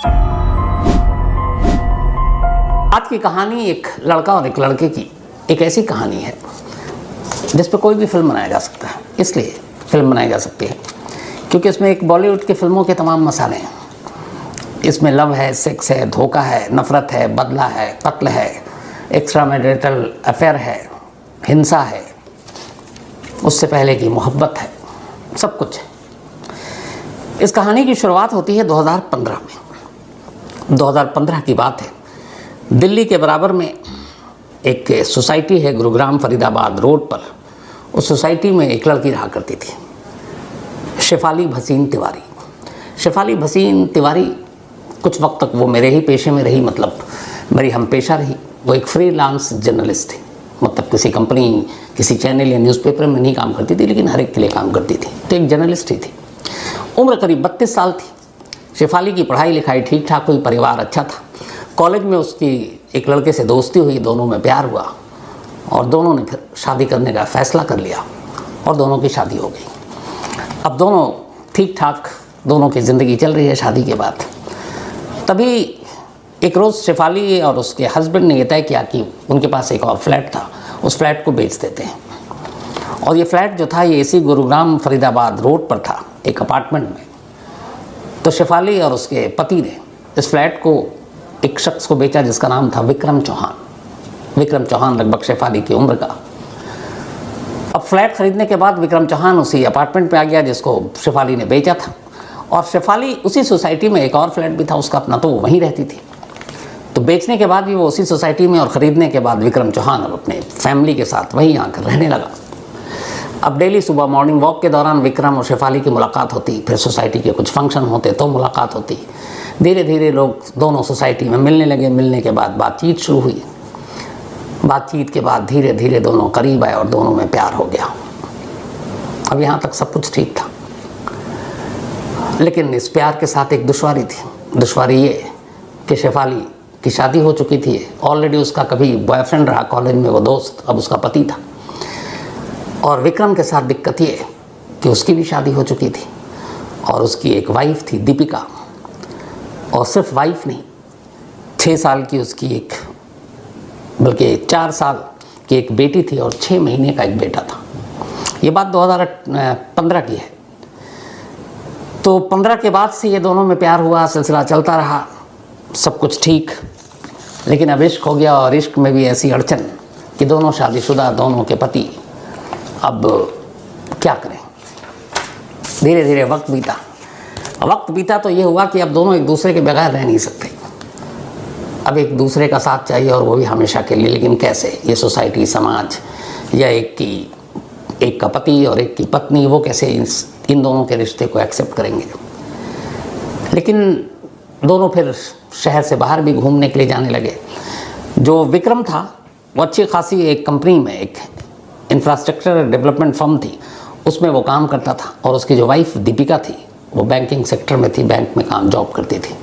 आज की कहानी एक लड़का और एक लड़के की एक ऐसी कहानी है जिस पर कोई भी फिल्म बनाया जा सकता है। इसलिए फिल्म बनाई जा सकती है क्योंकि इसमें एक बॉलीवुड की फिल्मों के तमाम मसाले हैं। इसमें लव है, सेक्स है, धोखा है, नफ़रत है, बदला है, कत्ल है, एक्स्ट्रा मैरिटल अफेयर है, हिंसा है, उससे पहले की मोहब्बत है, सब कुछ है। इस कहानी की शुरुआत होती है 2015 में। 2015 की बात है। दिल्ली के बराबर में एक सोसाइटी है गुरुग्राम फरीदाबाद रोड पर। उस सोसाइटी में एक लड़की रहा करती थी, शेफाली भसीन तिवारी। शेफाली भसीन तिवारी कुछ वक्त तक वो मेरे ही पेशे में रही, मतलब मेरी हम पेशा रही। वो एक फ्रीलांस जर्नलिस्ट थी, मतलब किसी कंपनी, किसी चैनल या न्यूज़पेपर में नहीं काम करती थी, लेकिन हर एक के लिए काम करती थी। तो एक जर्नलिस्ट ही थी। उम्र करीब 32 साल थी। शेफाली की पढ़ाई लिखाई ठीक ठाक हुई, परिवार अच्छा था। कॉलेज में उसकी एक लड़के से दोस्ती हुई, दोनों में प्यार हुआ और दोनों ने फिर शादी करने का फ़ैसला कर लिया और दोनों की शादी हो गई। अब दोनों ठीक ठाक, दोनों की ज़िंदगी चल रही है शादी के बाद। तभी एक रोज़ शेफाली और उसके हस्बैंड ने यह तय किया कि उनके पास एक और फ्लैट था, उस फ्लैट को बेच देते हैं। और ये फ्लैट जो था ये इसी गुरुग्राम फरीदाबाद रोड पर था, एक अपार्टमेंट में। तो शेफाली और उसके पति ने इस फ्लैट को एक शख्स को बेचा जिसका नाम था विक्रम चौहान। विक्रम चौहान लगभग शेफाली की उम्र का। अब फ्लैट खरीदने के बाद विक्रम चौहान उसी अपार्टमेंट पे आ गया जिसको शेफाली ने बेचा था। और शेफाली उसी सोसाइटी में एक और फ्लैट भी था उसका अपना, तो वो वहीं रहती थी। तो बेचने के बाद भी वो उसी सोसाइटी में और ख़रीदने के बाद विक्रम चौहान अब अपने फैमिली के साथ वहीं आकर रहने लगा। अब डेली सुबह मॉर्निंग वॉक के दौरान विक्रम और शेफाली की मुलाकात होती, फिर सोसाइटी के कुछ फंक्शन होते तो मुलाकात होती। धीरे धीरे लोग दोनों सोसाइटी में मिलने लगे। मिलने के बाद बातचीत शुरू हुई। बातचीत के बाद धीरे धीरे दोनों करीब आए और दोनों में प्यार हो गया। अब यहाँ तक सब कुछ ठीक था, लेकिन इस प्यार के साथ एक दुश्वारी थी। दुश्वारी ये कि शेफाली की शादी हो चुकी थी ऑलरेडी। उसका कभी बॉयफ्रेंड रहा कॉलेज में वो दोस्त, अब उसका पति था। और विक्रम के साथ दिक्कत ये कि उसकी भी शादी हो चुकी थी और उसकी एक वाइफ थी दीपिका। और सिर्फ वाइफ नहीं, 6 साल की उसकी एक, बल्कि 4 साल की एक बेटी थी और 6 महीने का एक बेटा था। ये बात 2015 की है। तो 15 के बाद से ये दोनों में प्यार हुआ, सिलसिला चलता रहा, सब कुछ ठीक। लेकिन अब इश्क हो गया और इश्क में भी ऐसी अड़चन कि दोनों शादीशुदा, दोनों के पति अब क्या करें। धीरे धीरे वक्त बीता तो ये हुआ कि अब दोनों एक दूसरे के बगैर रह नहीं सकते। अब एक दूसरे का साथ चाहिए और वो भी हमेशा के लिए। लेकिन कैसे? ये सोसाइटी, समाज या एक का पति और एक की पत्नी, वो कैसे इन दोनों के रिश्ते को एक्सेप्ट करेंगे। लेकिन दोनों फिर शहर से बाहर भी घूमने के लिए जाने लगे। जो विक्रम था वो अच्छी खासी एक कंपनी में, एक इंफ्रास्ट्रक्चर डेवलपमेंट फर्म थी, उसमें वो काम करता था। और उसकी जो वाइफ दीपिका थी वो बैंकिंग सेक्टर में थी, बैंक में जॉब करती थी।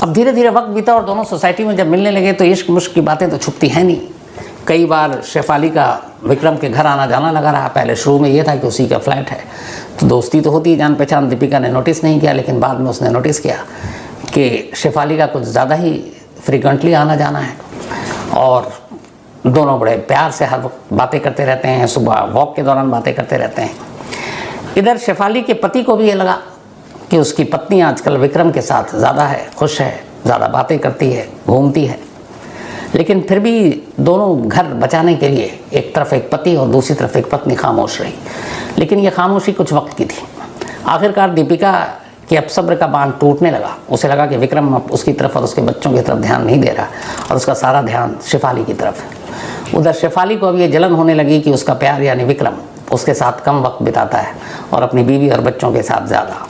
अब धीरे धीरे वक्त बीता और दोनों सोसाइटी में जब मिलने लगे तो इश्क मुश्क की बातें तो छुपती हैं नहीं। कई बार शेफाली का विक्रम के घर आना जाना लगा रहा। पहले शुरू में ये था कि उसी का फ्लैट है तो दोस्ती तो होती है, जान पहचान। दीपिका ने नोटिस नहीं किया, लेकिन बाद में उसने नोटिस किया कि शेफाली का कुछ ज़्यादा ही फ्रिक्वेंटली आना जाना है और दोनों बड़े प्यार से हर वक्त बातें करते रहते हैं। सुबह वॉक के दौरान बातें करते रहते हैं। इधर शेफाली के पति को भी ये लगा कि उसकी पत्नी आजकल विक्रम के साथ ज़्यादा है, खुश है, ज़्यादा बातें करती है, घूमती है। लेकिन फिर भी दोनों घर बचाने के लिए एक तरफ एक पति और दूसरी तरफ एक पत्नी खामोश रही। लेकिन ये खामोशी कुछ वक्त की थी। आखिरकार दीपिका के अब सब्र का बांध टूटने लगा। उसे लगा कि विक्रम अब उसकी तरफ और उसके बच्चों की तरफ ध्यान नहीं दे रहा और उसका सारा ध्यान शेफाली की तरफ है। उधर शेफाली को अब ये जलन होने लगी कि उसका प्यार यानी विक्रम उसके साथ कम वक्त बिताता है और अपनी बीवी और बच्चों के साथ ज़्यादा।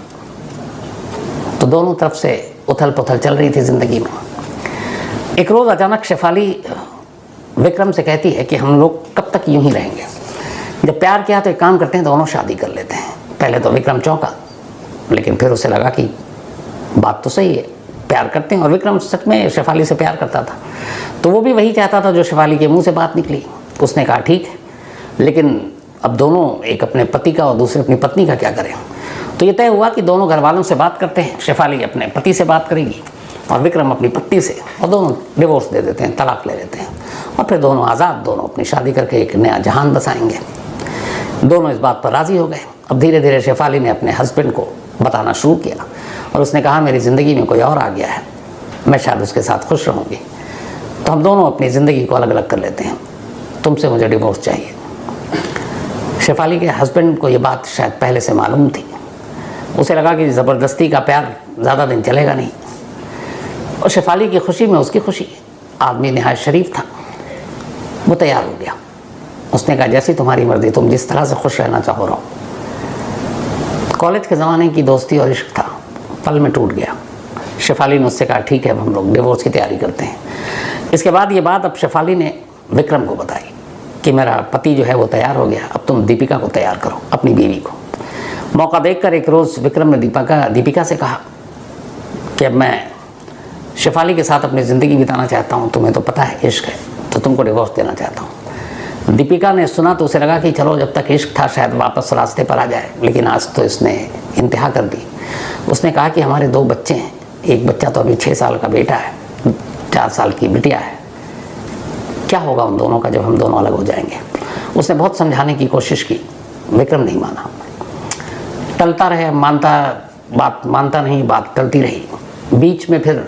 तो दोनों तरफ से उथल पुथल चल रही थी ज़िंदगी में। एक रोज़ अचानक शेफाली विक्रम से कहती है कि हम लोग कब तक यूं ही रहेंगे। जब प्यार किया तो एक काम करते हैं, दोनों शादी कर लेते हैं। पहले तो विक्रम चौंका, लेकिन फिर उसे लगा कि बात तो सही है, प्यार करते हैं। और विक्रम सच में शेफाली से प्यार करता था, तो वो भी वही चाहता था जो शेफाली के मुंह से बात निकली। उसने कहा ठीक है, लेकिन अब दोनों, एक अपने पति का और दूसरे अपनी पत्नी का क्या करें। तो ये तय हुआ कि दोनों घर वालों से बात करते हैं। शेफाली अपने पति से बात करेगी और विक्रम अपनी पत्नी से, और दोनों डिवोर्स दे देते हैं, तलाक ले लेते हैं, और फिर दोनों आज़ाद, दोनों अपनी शादी करके एक नया जहान बसाएंगे। दोनों इस बात पर राज़ी हो गए। अब धीरे धीरे शेफाली ने अपने हस्बैंड को बताना शुरू किया और उसने कहा मेरी ज़िंदगी में कोई और आ गया है, मैं शायद उसके साथ खुश रहूँगी, तो हम दोनों अपनी ज़िंदगी को अलग अलग कर लेते हैं, तुमसे मुझे डिवोर्स चाहिए। शेफाली के हस्बैंड को ये बात शायद पहले से मालूम थी। उसे लगा कि ज़बरदस्ती का प्यार ज़्यादा दिन चलेगा नहीं, और शेफाली की खुशी में उसकी खुशी। आदमी नहायत शरीफ था, वो तैयार हो गया। उसने कहा जैसी तुम्हारी मर्ज़ी, तुम जिस तरह से खुश रहना चाहो रहो। कॉलेज के ज़माने की दोस्ती और इश्क था, पल में टूट गया। शेफाली ने उससे कहा ठीक है, अब हम लोग डिवोर्स की तैयारी करते हैं। इसके बाद ये बात अब शेफाली ने विक्रम को बताई कि मेरा पति जो है वो तैयार हो गया, अब तुम दीपिका को तैयार करो, अपनी बीवी को। मौका देखकर एक रोज़ विक्रम ने दीपिका से कहा कि अब मैं शेफाली के साथ अपनी ज़िंदगी बिताना चाहता हूँ, तुम्हें तो पता है इश्क है, तो तुमको डिवोर्स देना चाहता हूँ। दीपिका ने सुना तो उसे लगा कि चलो जब तक इश्क था शायद वापस रास्ते पर आ जाए, लेकिन आज तो इसने इंतहा कर दी। उसने कहा कि हमारे 2 बच्चे हैं, एक बच्चा तो अभी 6 साल का बेटा है, 4 साल की बिटिया है, क्या होगा उन दोनों का जब हम दोनों अलग हो जाएंगे। उसने बहुत समझाने की कोशिश की, विक्रम नहीं माना, टलता रहे, मानता नहीं, बात टलती रही। बीच में फिर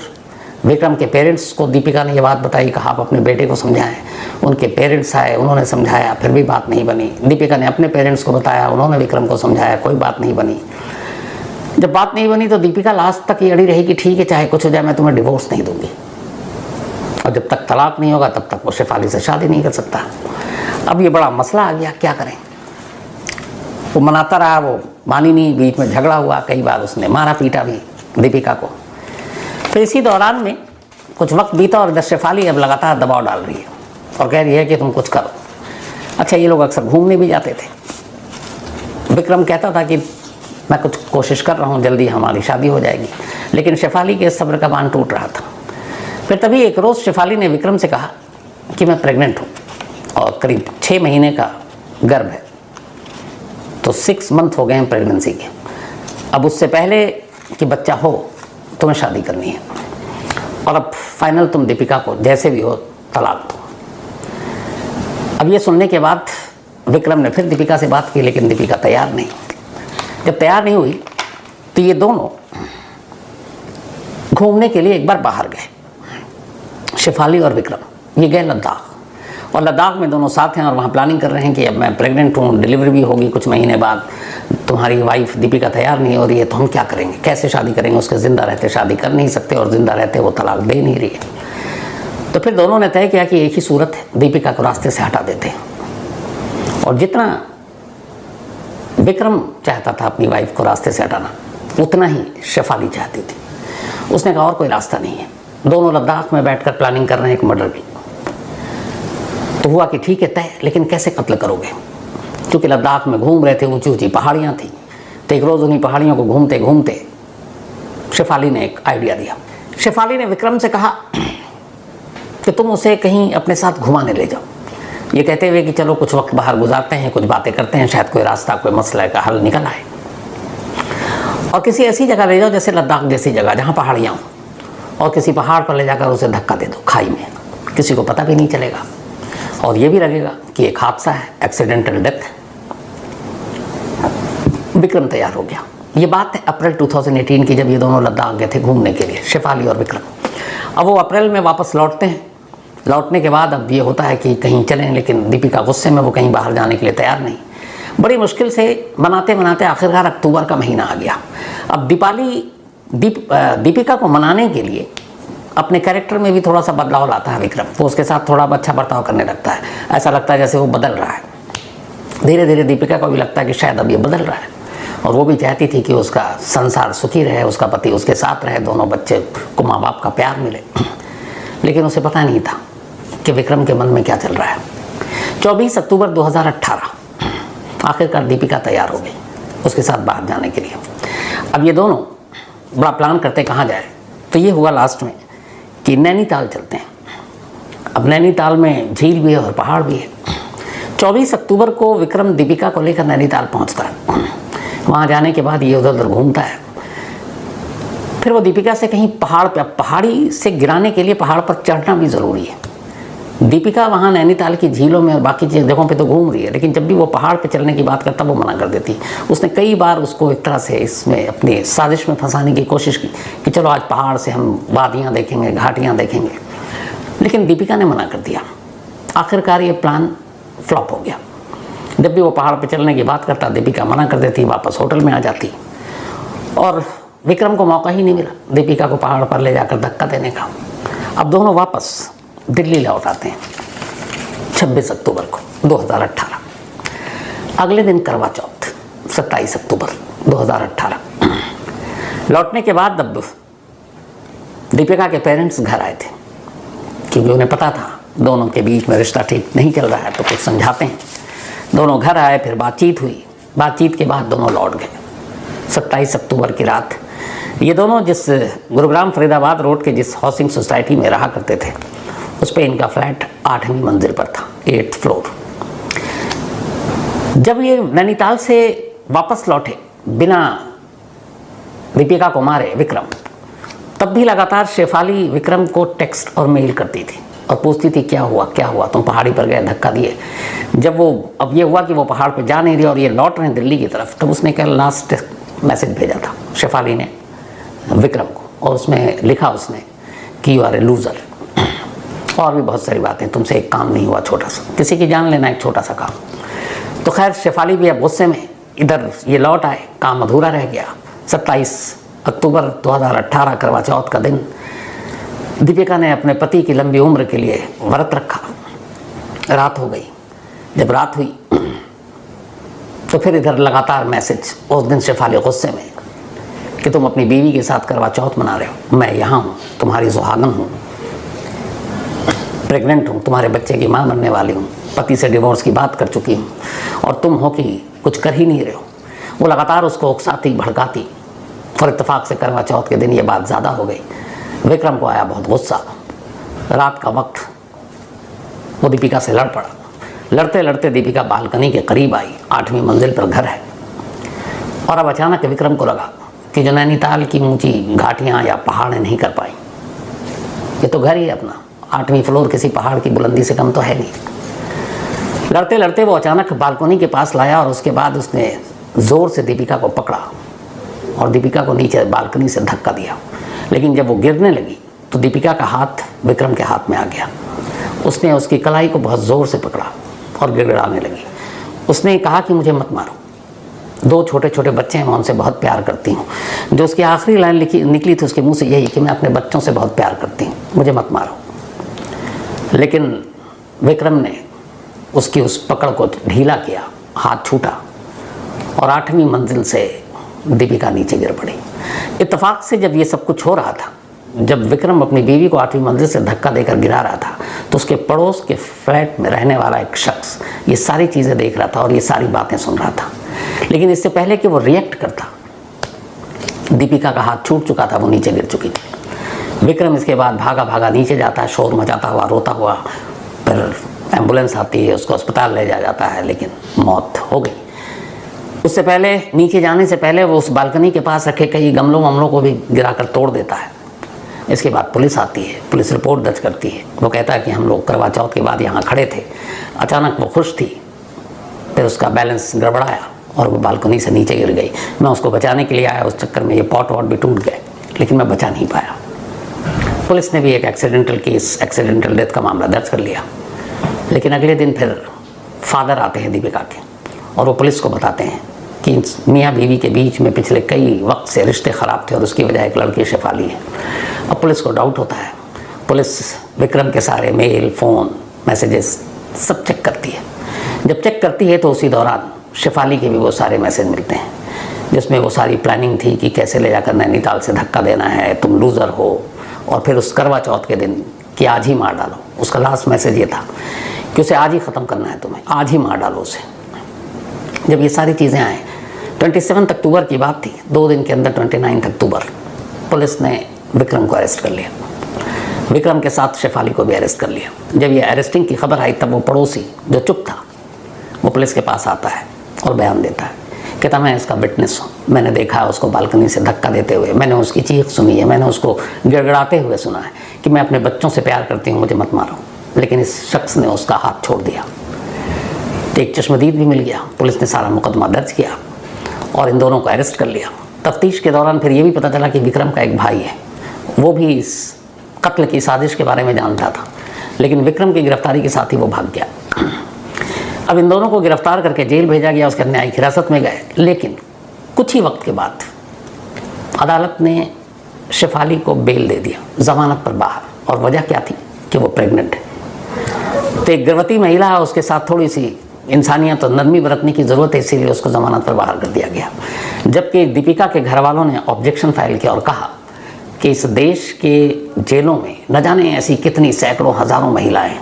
विक्रम के पेरेंट्स को दीपिका ने ये बात बताई, कहा आप अपने बेटे को समझाएं। उनके पेरेंट्स आए, उन्होंने समझाया, फिर भी बात नहीं बनी। दीपिका ने अपने पेरेंट्स को बताया, उन्होंने विक्रम को समझाया, कोई बात नहीं बनी। जब बात नहीं बनी तो दीपिका लास्ट तक ये अड़ी रही कि ठीक है, चाहे कुछ हो जाए, मैं तुम्हें डिवोर्स नहीं दूंगी, और जब तक तलाक नहीं होगा तब तक वो शेफाली से शादी नहीं कर सकता। अब ये बड़ा मसला आ गया, क्या करें। वो मनाता रहा, वो मानी नहीं, बीच में झगड़ा हुआ, कई बार उसने मारा पीटा भी दीपिका को। फिर इसी दौरान में कुछ वक्त बीता और शेफाली अब लगातार दबाव डाल रही है और कह रही है कि तुम कुछ करो। अच्छा, ये लोग अक्सर घूमने भी जाते थे। विक्रम कहता था कि मैं कुछ कोशिश कर रहा हूँ, जल्दी हमारी शादी हो जाएगी, लेकिन शेफाली के सब्र का बांध टूट रहा था। फिर तभी एक रोज़ शेफाली ने विक्रम से कहा कि मैं प्रेग्नेंट हूँ और करीब 6 महीने का गर्भ है, तो 6 मंथ हो गए हैं प्रेगनेंसी के। अब उससे पहले कि बच्चा हो तुम्हें शादी करनी है, और अब फाइनल तुम दीपिका को जैसे भी हो तलाक दो। अब ये सुनने के बाद विक्रम ने फिर दीपिका से बात की, लेकिन दीपिका तैयार नहीं। जब तैयार नहीं हुई तो ये दोनों घूमने के लिए एक बार बाहर गए, शेफाली और विक्रम। ये गए लद्दाख, और लद्दाख में दोनों साथ हैं और वहाँ प्लानिंग कर रहे हैं कि अब मैं प्रेग्नेंट हूँ, डिलीवरी भी होगी कुछ महीने बाद, तुम्हारी वाइफ दीपिका तैयार नहीं हो रही है, तो हम क्या करेंगे, कैसे शादी करेंगे। उसके ज़िंदा रहते शादी कर नहीं सकते, और ज़िंदा रहते वो तलाक दे नहीं रही है। तो फिर दोनों ने तय किया कि एक ही सूरत है, दीपिका को रास्ते से हटा देते हैं। और जितना विक्रम चाहता था अपनी वाइफ को रास्ते से हटाना, उतना ही शेफाली चाहती थी। उसने कहा और कोई रास्ता नहीं है। दोनों लद्दाख में बैठकर प्लानिंग कर रहे हैं एक मर्डर की। तो हुआ कि ठीक है तय, लेकिन कैसे कत्ल करोगे, क्योंकि लद्दाख में घूम रहे थे, ऊंची ऊंची पहाड़ियाँ थी। तो एक रोज़ उन्हीं पहाड़ियों को घूमते घूमते शेफाली ने एक आइडिया दिया। शेफाली ने विक्रम से कहा कि तुम उसे कहीं अपने साथ घुमाने ले जाओ, ये कहते हुए कि चलो कुछ वक्त बाहर गुजारते हैं, कुछ बातें करते हैं, शायद कोई रास्ता, कोई मसला का हल निकल आए। और किसी ऐसी जगह ले जाओ जैसे लद्दाख जैसी जगह जहाँ पहाड़ियाँ हों, और किसी पहाड़ पर ले जाकर उसे धक्का दे दो खाई में, किसी को पता भी नहीं चलेगा, और ये भी लगेगा कि एक हादसा है, एक्सीडेंटल डेथ है। विक्रम तैयार हो गया। ये बात है अप्रैल 2018 की, जब ये दोनों लद्दाख गए थे घूमने के लिए, शेफाली और विक्रम। अब वो अप्रैल में वापस लौटते हैं। लौटने के बाद अब ये होता है कि कहीं चलें, लेकिन दीपिका गुस्से में, वो कहीं बाहर जाने के लिए तैयार नहीं। बड़ी मुश्किल से मनाते मनाते आखिरकार अक्टूबर का महीना आ गया। अब दीपिका को मनाने के लिए अपने कैरेक्टर में भी थोड़ा सा बदलाव लाता है विक्रम। वो उसके साथ थोड़ा अच्छा बर्ताव करने लगता है, ऐसा लगता है जैसे वो बदल रहा है। धीरे धीरे दीपिका को भी लगता है कि शायद अब ये बदल रहा है, और वो भी चाहती थी कि उसका संसार सुखी रहे, उसका पति उसके साथ रहे, दोनों बच्चे को माँ बाप का प्यार मिले। लेकिन उसे पता नहीं था कि विक्रम के मन में क्या चल रहा है। 24 अक्टूबर 2018 आखिरकार दीपिका तैयार हो गई उसके साथ बाहर जाने के लिए। अब ये दोनों बड़ा प्लान करते कहाँ जाए, तो ये हुआ लास्ट में कि नैनीताल चलते हैं। अब नैनीताल में झील भी है और पहाड़ भी है। 24 अक्टूबर को विक्रम दीपिका को लेकर नैनीताल पहुंचता है। वहाँ जाने के बाद ये उधर उधर घूमता है। फिर वो दीपिका से कहीं पहाड़ी से गिराने के लिए पहाड़ पर चढ़ना भी ज़रूरी है। दीपिका वहाँ नैनीताल की झीलों में और बाकी जगहों पे तो घूम रही है, लेकिन जब भी वो पहाड़ पे चलने की बात करता वो मना कर देती। उसने कई बार उसको एक तरह से इसमें अपनी साजिश में फंसाने की कोशिश की कि चलो आज पहाड़ से हम वादियाँ देखेंगे, घाटियाँ देखेंगे, लेकिन दीपिका ने मना कर दिया। आखिरकार ये प्लान फ्लॉप हो गया। जब भी वो पहाड़ पे चलने की बात करता दीपिका मना कर देती, वापस होटल में आ जाती और विक्रम को मौका ही नहीं मिला दीपिका को पहाड़ पर ले जाकर धक्का देने का। अब दोनों वापस दिल्ली लौट आते हैं 26 अक्टूबर को 2018। अगले दिन करवा चौथ 27 अक्टूबर 2018। लौटने के बाद अब दीपिका के पेरेंट्स घर आए थे, क्योंकि उन्हें पता था दोनों के बीच में रिश्ता ठीक नहीं चल रहा है, तो कुछ समझाते हैं। दोनों घर आए, फिर बातचीत हुई। बातचीत के बाद दोनों लौट गए। 27 अक्टूबर की रात ये दोनों जिस गुरुग्राम फरीदाबाद रोड के जिस हाउसिंग सोसाइटी में रहा करते थे, उस पर इनका फ्लैट 8वीं मंजिल पर था, 8th फ्लोर। जब ये नैनीताल से वापस लौटे बिना दीपिका को मारे विक्रम, तब भी लगातार शेफाली विक्रम को टेक्स्ट और मेल करती थी और पूछती थी क्या हुआ, तुम पहाड़ी पर गए, धक्का दिए। जब वो अब ये हुआ कि वो पहाड़ पर जा नहीं रही और ये लौट रहे हैं दिल्ली की तरफ, तब उसने कल लास्ट मैसेज भेजा था शेफाली ने विक्रम को, और उसमें लिखा उसने कि यू आर ए लूज़र, और भी बहुत सारी बातें, तुमसे एक काम नहीं हुआ छोटा सा, किसी की जान लेना एक छोटा सा काम। तो खैर शेफाली भी अब गुस्से में इधर ये लौट आए, काम अधूरा रह गया। 27 अक्टूबर 2018 करवा चौथ का दिन दीपिका ने अपने पति की लंबी उम्र के लिए व्रत रखा। रात हो गई। जब रात हुई तो फिर इधर लगातार मैसेज। उस दिन शेफाली गुस्से में कि तुम अपनी बीवी के साथ करवा चौथ मना रहे हो, मैं यहाँ हूँ, तुम्हारी सुहागन हूँ, प्रेग्नेंट हूँ, तुम्हारे बच्चे की माँ बनने वाली हूँ, पति से डिवोर्स की बात कर चुकी हूँ, और तुम हो कि कुछ कर ही नहीं रहे हो। वो लगातार उसको उकसाती भड़काती, और इत्तेफाक से करवा चौथ के दिन ये बात ज़्यादा हो गई। विक्रम को आया बहुत गुस्सा। रात का वक्त वो दीपिका से लड़ पड़ा। लड़ते लड़ते दीपिका बालकनी के करीब आई, 8वीं मंजिल पर घर है, और अब अचानक विक्रम को लगा कि जो नैनीताल की ऊंची घाटियाँ या पहाड़ें नहीं कर पाई, ये तो घर ही है अपना, 8वीं फ्लोर किसी पहाड़ की बुलंदी से कम तो है नहीं। लड़ते लड़ते वो अचानक बालकनी के पास लाया, और उसके बाद उसने ज़ोर से दीपिका को पकड़ा और दीपिका को नीचे बालकनी से धक्का दिया। लेकिन जब वो गिरने लगी तो दीपिका का हाथ विक्रम के हाथ में आ गया। उसने उसकी कलाई को बहुत ज़ोर से पकड़ा और गिड़गिड़ाने लगी। उसने कहा कि मुझे मत मारो, 2 छोटे छोटे बच्चे हैं, मैं उनसे बहुत प्यार करती हूँ। जो उसकी आखिरी लाइन निकली थी उसके मुंह से यही कि मैं अपने बच्चों से बहुत प्यार करती हूँ, मुझे मत मारो। लेकिन विक्रम ने उसकी उस पकड़ को ढीला किया, हाथ छूटा, और 8वीं मंजिल से दीपिका नीचे गिर पड़ी। इत्तेफाक से जब ये सब कुछ हो रहा था, जब विक्रम अपनी बीवी को 8वीं मंजिल से धक्का देकर गिरा रहा था, तो उसके पड़ोस के फ्लैट में रहने वाला एक शख्स ये सारी चीज़ें देख रहा था और ये सारी बातें सुन रहा था। लेकिन इससे पहले कि वो रिएक्ट करता, दीपिका का हाथ छूट चुका था, वो नीचे गिर चुकी थी। विक्रम इसके बाद भागा भागा नीचे जाता है, शोर मचाता हुआ, रोता हुआ। फिर एम्बुलेंस आती है, उसको अस्पताल ले जाया जाता है, लेकिन मौत हो गई। उससे पहले, नीचे जाने से पहले, वो उस बालकनी के पास रखे कई गमलों वमलों को भी गिराकर तोड़ देता है। इसके बाद पुलिस आती है, पुलिस रिपोर्ट दर्ज करती है। वो कहता है कि हम लोग करवा चौथ के बाद यहाँ खड़े थे, अचानक वो खुश थी, फिर उसका बैलेंस गड़बड़ाया और वो बालकनी से नीचे गिर गई। मैं उसको बचाने के लिए आया, उस चक्कर में ये पॉट वॉट भी टूट गए, लेकिन मैं बचा नहीं पाया। पुलिस ने भी एक एक्सीडेंटल केस, एक्सीडेंटल डेथ का मामला दर्ज कर लिया। लेकिन अगले दिन फिर फादर आते हैं दीपिका के, और वो पुलिस को बताते हैं कि मियाँ बीवी के बीच में पिछले कई वक्त से रिश्ते ख़राब थे और उसकी वजह एक लड़की शेफाली है। अब पुलिस को डाउट होता है। पुलिस विक्रम के सारे मेल, फ़ोन, मैसेजेस सब चेक करती है। जब चेक करती है तो उसी दौरान शेफाली के भी वो सारे मैसेज मिलते हैं, जिसमें वो सारी प्लानिंग थी कि कैसे ले जाकर नैनीताल से धक्का देना है, तुम लूज़र हो, और फिर उस करवा चौथ के दिन कि आज ही मार डालो। उसका लास्ट मैसेज ये था कि उसे आज ही ख़त्म करना है तुम्हें, आज ही मार डालो उसे। जब ये सारी चीज़ें आए, 27 अक्टूबर की बात थी, 2 दिन के अंदर 29 अक्टूबर पुलिस ने विक्रम को अरेस्ट कर लिया। विक्रम के साथ शेफाली को भी अरेस्ट कर लिया। जब ये अरेस्टिंग की खबर आई, तब वो पड़ोसी जो चुप था, वो पुलिस के पास आता है और बयान देता है कहता मैं इसका विटनेस हूँ, मैंने देखा है उसको बालकनी से धक्का देते हुए, मैंने उसकी चीख सुनी है, मैंने उसको गिड़गिड़ाते हुए सुना है कि मैं अपने बच्चों से प्यार करती हूँ, मुझे मत मारो। लेकिन इस शख्स ने उसका हाथ छोड़ दिया। तो एक चश्मदीद भी मिल गया, पुलिस ने सारा मुकदमा दर्ज किया और इन दोनों को अरेस्ट कर लिया। तफ्तीश के दौरान फिर ये भी पता चला कि विक्रम का एक भाई है, वो भी इस कत्ल की साजिश के बारे में जानता था, लेकिन विक्रम की गिरफ्तारी के साथ ही वो भाग गया। अब इन दोनों को गिरफ्तार करके जेल भेजा गया, उसके न्यायिक हिरासत में गए। लेकिन कुछ ही वक्त के बाद अदालत ने शेफाली को बेल दे दिया, जमानत पर बाहर। और वजह क्या थी कि वो प्रेग्नेंट है। तो एक गर्भवती महिला है, उसके साथ थोड़ी सी इंसानियत और नरमी बरतने की ज़रूरत है, इसीलिए उसको ज़मानत पर बाहर कर दिया गया। जबकि दीपिका के घर वालों ने ऑब्जेक्शन फाइल किया और कहा कि इस देश के जेलों में न जाने ऐसी कितनी सैकड़ों हज़ारों महिलाएं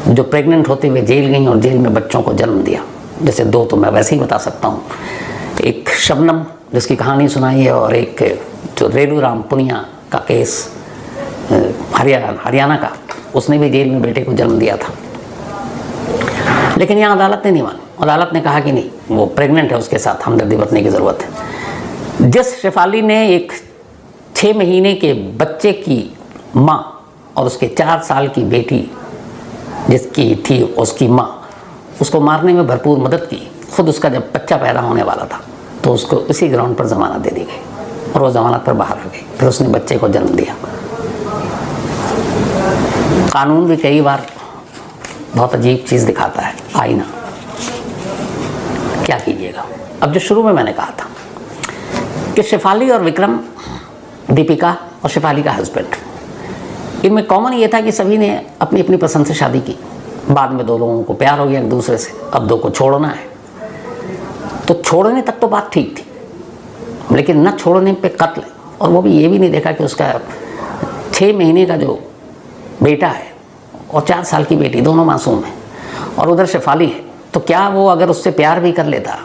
जो प्रेग्नेंट होते हुए जेल गईं और जेल में बच्चों को जन्म दिया। जैसे दो तो मैं वैसे ही बता सकता हूँ, एक शबनम जिसकी कहानी सुनाई है, और एक जो रेलू राम पुनिया का केस हरियाणा का, उसने भी जेल में बेटे को जन्म दिया था। लेकिन यहाँ अदालत ने नहीं माना। अदालत ने कहा कि नहीं, वो प्रेग्नेंट है, उसके साथ हमदर्दी बरतने की ज़रूरत है। जिस शेफाली ने एक 6 महीने के बच्चे की माँ और उसके 4 साल की बेटी जिसकी थी उसकी माँ, उसको मारने में भरपूर मदद की, खुद उसका जब बच्चा पैदा होने वाला था तो उसको इसी ग्राउंड पर ज़मानत दे दी गई और वो ज़मानत पर बाहर आ गई। फिर उसने बच्चे को जन्म दिया। कानून भी कई बार बहुत अजीब चीज़ दिखाता है, आईना। क्या कीजिएगा। अब जो शुरू में मैंने कहा था कि शेफाली और विक्रम, दीपिका और शेफाली का हस्बैंड, इनमें कॉमन ये था कि सभी ने अपनी अपनी पसंद से शादी की। बाद में 2 लोगों को प्यार हो गया एक दूसरे से, अब 2 को छोड़ना है। तो छोड़ने तक तो बात ठीक थी, लेकिन न छोड़ने पे कत्ल, और वो भी ये भी नहीं देखा कि उसका 6 महीने का जो बेटा है और 4 साल की बेटी, दोनों मासूम हैं, और उधर शेफाली है। तो क्या वो अगर उससे प्यार भी कर लेता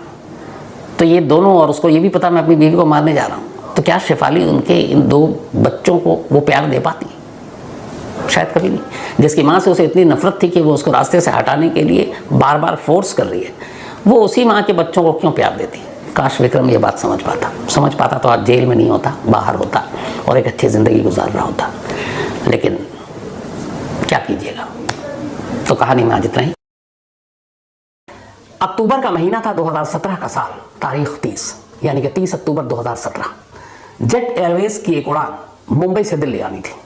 तो ये दोनों, और उसको ये भी पता मैं अपनी बीवी को मारने जा रहा हूँ, तो क्या शेफाली उनके इन 2 बच्चों को वो प्यार दे पाती? शायद कभी नहीं। जिसकी माँ से उसे इतनी नफरत थी कि वो उसको रास्ते से हटाने के लिए बार बार फोर्स कर रही है, वो उसी माँ के बच्चों को क्यों प्यार देती? काश विक्रम ये बात समझ पाता तो आज जेल में नहीं होता, बाहर होता और एक अच्छी ज़िंदगी गुजार रहा होता। लेकिन क्या कीजिएगा। तो कहानी में आज इतना ही। अक्टूबर का महीना था, 2017 का साल, तारीख 30, यानी कि 30 अक्टूबर 2017। जेट एयरवेज की एक उड़ान मुंबई से दिल्ली आनी थी।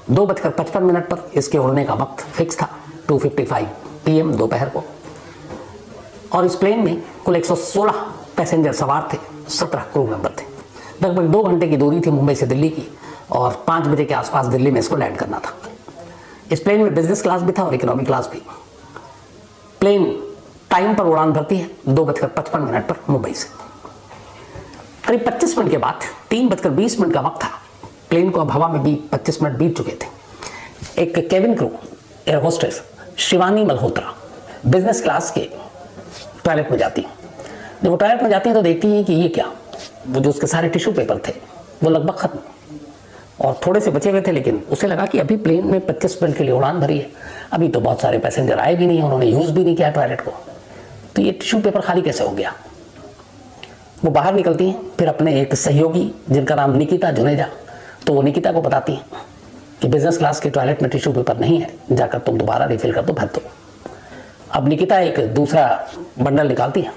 2:55 पर इसके उड़ने का वक्त फिक्स था, 2:55 PM दोपहर को। और इस प्लेन में कुल 116 पैसेंजर सवार थे, 17 क्रू मेंबर थे। लगभग 2 घंटे की दूरी थी मुंबई से दिल्ली की, और 5 बजे के आसपास दिल्ली में इसको लैंड करना था। इस प्लेन में बिजनेस क्लास भी था और इकोनॉमी क्लास भी। प्लेन टाइम पर उड़ान भरती है 2:55 पर मुंबई से। करीब 25 मिनट के बाद 3:20 का वक्त था। प्लेन को अब हवा में भी 25 मिनट बीत चुके थे। एक cabin crew air hostess Shivani Malhotra business class के टॉयलेट में जाती। जब वो टॉयलेट में जाती है तो देखती है कि ये क्या, वो जो उसके सारे टिश्यू पेपर थे वो लगभग खत्म और थोड़े से बचे हुए थे। लेकिन उसे लगा कि अभी प्लेन में 25 मिनट के लिए उड़ान भरी है, अभी तो बहुत सारे पैसेंजर आए भी नहीं, उन्होंने यूज़ भी नहीं किया टॉयलेट को, तो ये टिश्यू पेपर खाली कैसे हो गया। वो बाहर निकलती हैं, फिर अपने एक सहयोगी जिनका नाम निकिता जुनेजा, तो वो निकिता को बताती हैं कि बिजनेस क्लास के टॉयलेट में टिश्यू पेपर नहीं है, जाकर तुम दोबारा रिफिल कर दो, भर दो। अब निकिता एक दूसरा बंडल निकालती है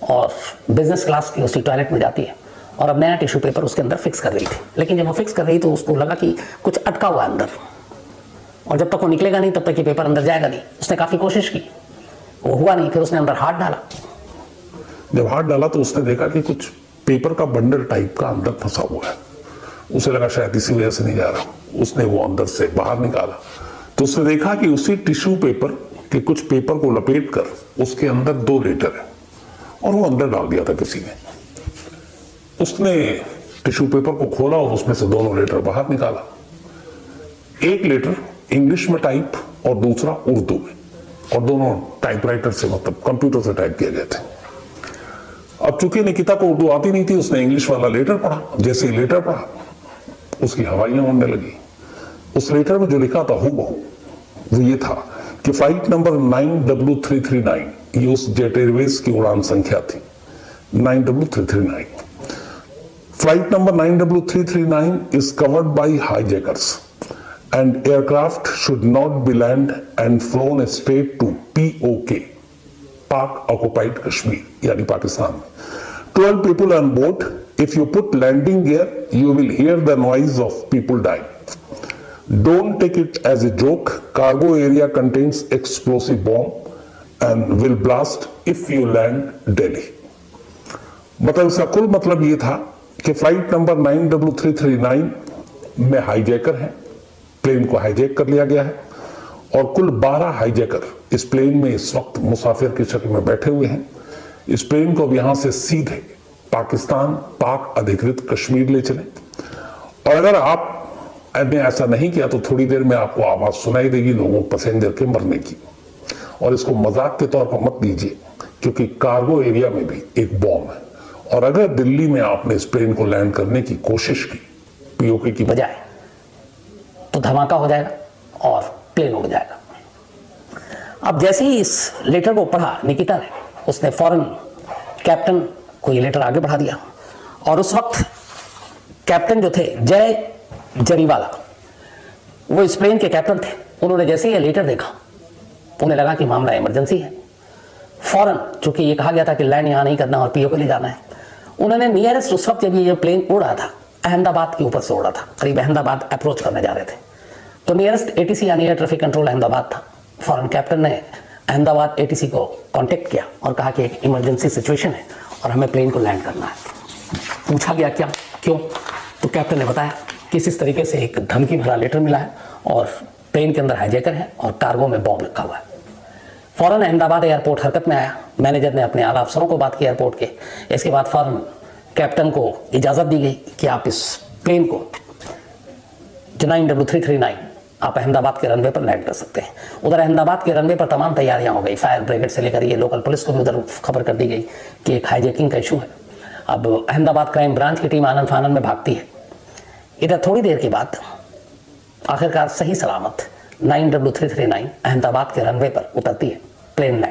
और बिजनेस क्लास की उसी टॉयलेट में जाती है और अब नया टिश्यू पेपर उसके अंदर फिक्स कर रही थी। लेकिन जब वो फिक्स कर रही तो उसको लगा कि कुछ अटका हुआ है अंदर, और जब तक वो निकलेगा नहीं तब तक ये पेपर अंदर जाएगा नहीं। उसने काफ़ी कोशिश की, वो हुआ नहीं। फिर उसने अंदर हाथ डाला। जब हाथ डाला तो उसने देखा कि कुछ पेपर का बंडल टाइप का अंदर फंसा हुआ है। उसे लगा शायद इसी वजह से नहीं जा रहा। उसने वो अंदर से बाहर निकाला तो उसने देखा कि उसी टिश्यू पेपर के कुछ पेपर को लपेट कर उसके अंदर 2 लेटर है और वो अंदर डाल दिया था किसी ने। उसने टिश्यू पेपर को खोला और उसमें से दोनों लेटर बाहर निकाला। एक लेटर इंग्लिश में टाइप और दूसरा उर्दू में, और दोनों टाइपराइटर से मतलब कंप्यूटर से टाइप किए गए थे। अब चूंकि निकिता को उर्दू आती नहीं थी, उसने इंग्लिश वाला लेटर पढ़ा। जैसे ही लेटर पढ़ा उसकी हवाइयां उड़ने लगी। उस लेटर में जो लिखा था हूबहू वो ये था कि फ्लाइट नंबर 9W339, ये उस जेट एयरवेज की उड़ान संख्या थी 9W339. Flight number 9W339 is covered by hijackers, and aircraft should not be landed and flown straight to POK, Pak Occupied Kashmir, yani Pakistan. 12 people on board. If you put landing gear, you will hear the noise of people dying. Don't take it as a joke. Cargo area contains explosive bomb and will blast if you land Delhi. मतलब इसका कुल मतलब ये था कि flight number 9W339 में hijacker है, plane को हाईजैक कर लिया गया है और कुल 12 हाईजैकर इस प्लेन में इस वक्त मुसाफिर की शक्ल में बैठे हुए हैं। इस प्लेन को यहां से सीधे पाकिस्तान पाक अधिकृत कश्मीर ले चले, और अगर आपने ऐसा नहीं किया तो थोड़ी देर में आपको आवाज सुनाई देगी लोगों पैसेंजर के मरने की। और इसको मजाक के तौर पर मत लीजिए, क्योंकि कार्गो एरिया में भी एक बॉम्ब है, और अगर दिल्ली में आपने इस प्लेन को लैंड करने की कोशिश की पीओके की बजाय, तो धमाका हो जाएगा और प्लेन उड़ जाएगा। अब जैसे ही इस लेटर को पढ़ा निकिता ने, उसने फौरन कैप्टन को ये लेटर आगे बढ़ा दिया, और उस वक्त कैप्टन जो थे जय जरीवाला, वो इस प्लेन के कैप्टन थे। उन्होंने जैसे ही ये लेटर देखा, उन्हें लगा कि मामला इमरजेंसी है। फौरन, चूंकि ये कहा गया था कि लैंड यहाँ नहीं करना और पीओके ले जाना है, उन्होंने नियरेस्ट, उस वक्त जब ये प्लेन उड़ रहा था अहमदाबाद के ऊपर से उड़ रहा था, करीब अहमदाबाद अप्रोच करने जा रहे थे, तो नियरेस्ट एटीसी यानी एयर ट्रैफिक कंट्रोल अहमदाबाद था। फौरन कैप्टन ने अहमदाबाद एटीसी को कांटेक्ट किया और कहा कि एक इमरजेंसी सिचुएशन है और हमें प्लेन को लैंड करना है। पूछा गया क्या, क्यों, तो कैप्टन ने बताया कि इस तरीके से एक धमकी भरा लेटर मिला है और प्लेन के अंदर हाईजैकर है और कार्गो में बॉम्ब रखा हुआ है। फौरन अहमदाबाद एयरपोर्ट हरकत में आया। मैनेजर ने अपने आला अफसरों को बात की एयरपोर्ट के। इसके बाद फौरन कैप्टन को इजाज़त दी गई कि आप इस प्लेन को 9W339 आप अहमदाबाद के रनवे पर लैंड कर सकते हैं। उधर अहमदाबाद के रनवे पर तमाम तैयारियां हो गई। फायर ब्रिगेड से लेकर ये लोकल पुलिस को भी उधर खबर कर दी गई कि एक हाईजैकिंग का इशू है। अब अहमदाबाद क्राइम ब्रांच की टीम आनन फानन में भागती है। इधर थोड़ी देर के बाद आखिरकार सही सलामत 9W339 अहमदाबाद के रनवे पर उतरती है। प्लेन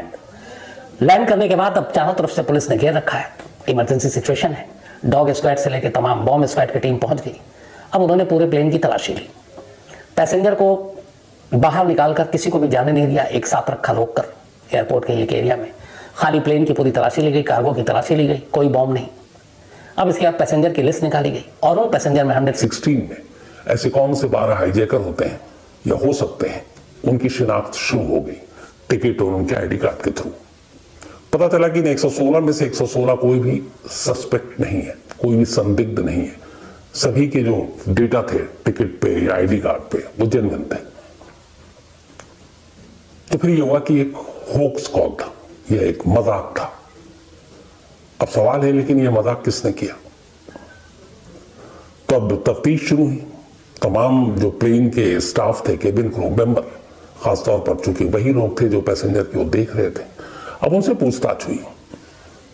लैंड करने के बाद अब चारों तरफ से पुलिस ने घेर रखा है। इमरजेंसी सिचुएशन है। डॉग स्क्वाड से लेकर तमाम बॉम्ब स्क्वाड की टीम पहुंच गई। अब उन्होंने पूरे प्लेन की तलाशी ली। पैसेंजर को बाहर निकालकर किसी को भी जाने नहीं दिया, एक साथ रखा रोक कर एयरपोर्ट के एक एरिया में। खाली प्लेन की पूरी तलाशी ली गई, कार्गो की तलाशी ली गई, कोई बॉम्ब नहीं। अब इसके बाद पैसेंजर की लिस्ट निकाली गई और उन पैसेंजर में 116 में ऐसे कौन से 12 हाईजैकर होते हैं या हो सकते हैं, उनकी शिनाख्त शुरू हो गई टिकट और उनके आईडी कार्ड के थ्रू। पता चला कि 116 में से 116 कोई भी सस्पेक्ट नहीं है, कोई भी संदिग्ध नहीं है। सभी के जो डेटा थे टिकट पे या आईडी कार्ड पे वो जेन्युइन थे। तो फिर ये हुआ कि एक होक्स कॉल था, यह एक मजाक था। अब सवाल है, लेकिन ये मजाक किसने किया? तो अब तफ्तीश शुरू हुई। तमाम जो प्लेन के स्टाफ थे, केबिन क्रू मेंबर, खासतौर पर चूंकि वही लोग थे जो पैसेंजर की ओर देख रहे थे, अब उनसे पूछताछ हुई।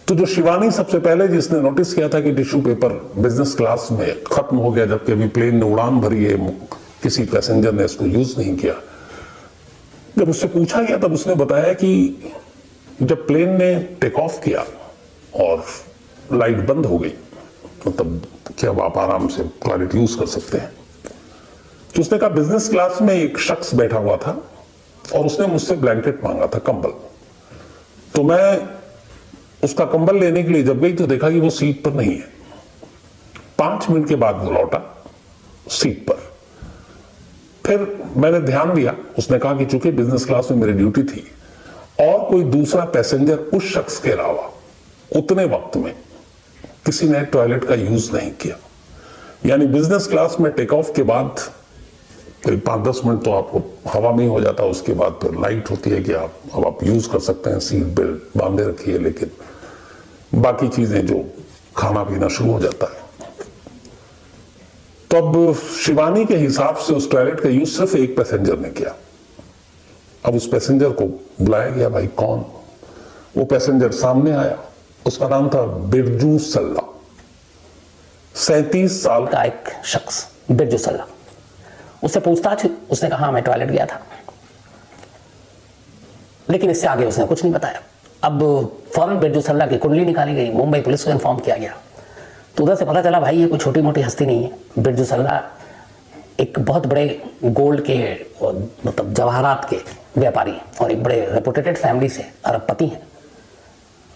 तो जो शिवानी सबसे पहले जिसने नोटिस किया था कि टिश्यू पेपर बिजनेस क्लास में खत्म हो गया, जबकि अभी प्लेन ने उड़ान भरी है, किसी पैसेंजर ने इसको यूज नहीं किया, जब उससे पूछा गया तब उसने बताया कि जब प्लेन ने टेक ऑफ किया और लाइट बंद हो गई, मतलब कि अब आप आराम से क्लैरिटी यूज कर सकते हैं, तो उसने कहा बिजनेस क्लास में एक शख्स बैठा हुआ था और उसने मुझसे ब्लैंकेट मांगा था, कंबल। तो मैं उसका कंबल लेने के लिए जब गई तो देखा कि वो सीट पर नहीं है। 5 मिनट के बाद वो लौटा सीट पर। फिर मैंने ध्यान दिया, उसने कहा कि चूंकि बिजनेस क्लास में मेरी ड्यूटी थी और कोई दूसरा पैसेंजर उस शख्स के अलावा उतने वक्त में किसी ने टॉयलेट का यूज नहीं किया। यानी बिजनेस क्लास में टेक ऑफ के बाद करीब 5-10 मिनट तो आपको हवा में ही हो जाता है। उसके बाद फिर लाइट होती है कि आप यूज कर सकते हैं, सीट बेल्ट बांधे रखिए, लेकिन बाकी चीजें जो खाना पीना शुरू हो जाता है। तो अब शिवानी के हिसाब से उस टॉयलेट का यूज सिर्फ एक पैसेंजर ने किया। अब उस पैसेंजर को बुलाया गया, भाई कौन? वो पैसेंजर सामने आया, उसका नाम था बिरजू सल्ला, 37 साल का एक शख्स बिरजू सल्ला। उससे पूछताछ, उसने कहा मैं टॉयलेट गया था, लेकिन इससे आगे उसने कुछ नहीं बताया। अब फौरन बिरजू सल्ला की कुंडली निकाली गई, मुंबई पुलिस को इन्फॉर्म किया गया। तो उधर से पता चला भाई ये कोई छोटी मोटी हस्ती नहीं है। बिरजू सल्ला एक बहुत बड़े गोल्ड के और मतलब जवाहरात के व्यापारी हैं और एक बड़े रेपुटेटेड फैमिली से अरबपति हैं,